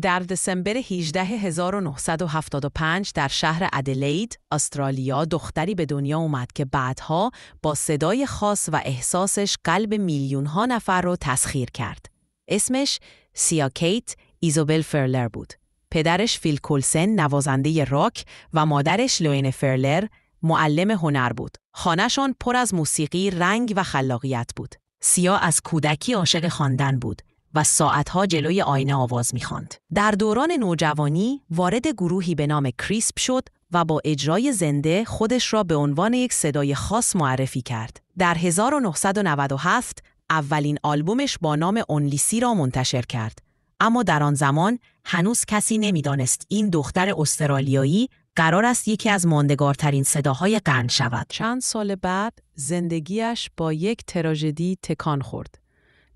در دسامبر 1975 در شهر ادلید، استرالیا دختری به دنیا اومد که بعدها با صدای خاص و احساسش قلب میلیون‌ها نفر رو تسخیر کرد. اسمش سیا کیت ایزابل فرلر بود. پدرش فیل کولسن نوازنده راک و مادرش لوین فرلر معلم هنر بود. خانه‌شان پر از موسیقی، رنگ و خلاقیت بود. سیا از کودکی عاشق خواندن بود و ساعتها جلوی آینه آواز می‌خواند. در دوران نوجوانی وارد گروهی به نام کریسپ شد و با اجرای زنده خودش را به عنوان یک صدای خاص معرفی کرد. در 1997 اولین آلبومش با نام اونلی سی را منتشر کرد. اما در آن زمان هنوز کسی نمی‌دانست این دختر استرالیایی قرار است یکی از ماندگارترین صداهای قرن شود. چند سال بعد زندگیش با یک تراژدی تکان خورد.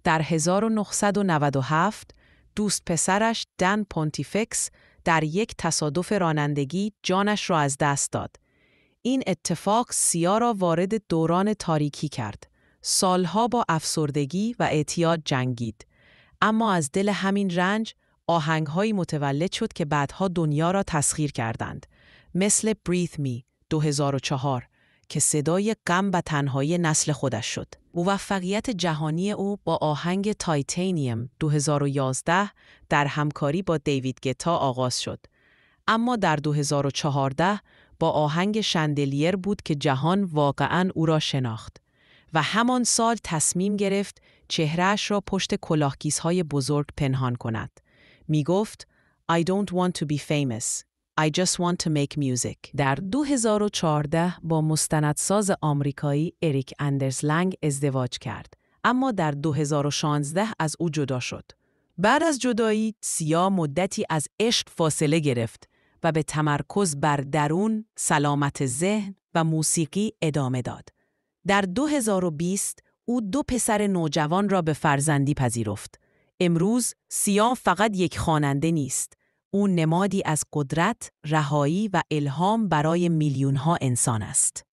در 1997 دوست پسرش دن پونتیفکس در یک تصادف رانندگی جانش را از دست داد. این اتفاق سیا را وارد دوران تاریکی کرد. سالها با افسردگی و اعتیاد جنگید. اما از دل همین رنج آهنگ‌هایی متولد شد که بعدها دنیا را تسخیر کردند. مثل Breathe Me 2004 که صدای غم و تنهایی نسل خودش شد. موفقیت جهانی او با آهنگ تایتانیوم 2011 در همکاری با دیوید گتا آغاز شد. اما در 2014 با آهنگ شندلیر بود که جهان واقعاً او را شناخت و همان سال تصمیم گرفت چهرهش را پشت کلاهگیس‌های بزرگ پنهان کند. می گفت I don't want to be famous. I just want to make music. در 2014 با مستندساز آمریکایی اریک اندرسلنگ ازدواج کرد، اما در 2016 از او جدا شد. بعد از جدایی، سیا مدتی از عشق فاصله گرفت و به تمرکز بر درون، سلامت ذهن و موسیقی ادامه داد. در 2020 او 2 پسر نوجوان را به فرزندی پذیرفت. امروز سیا فقط یک خواننده نیست. او نمادی از قدرت، رهایی و الهام برای میلیون‌ها انسان است.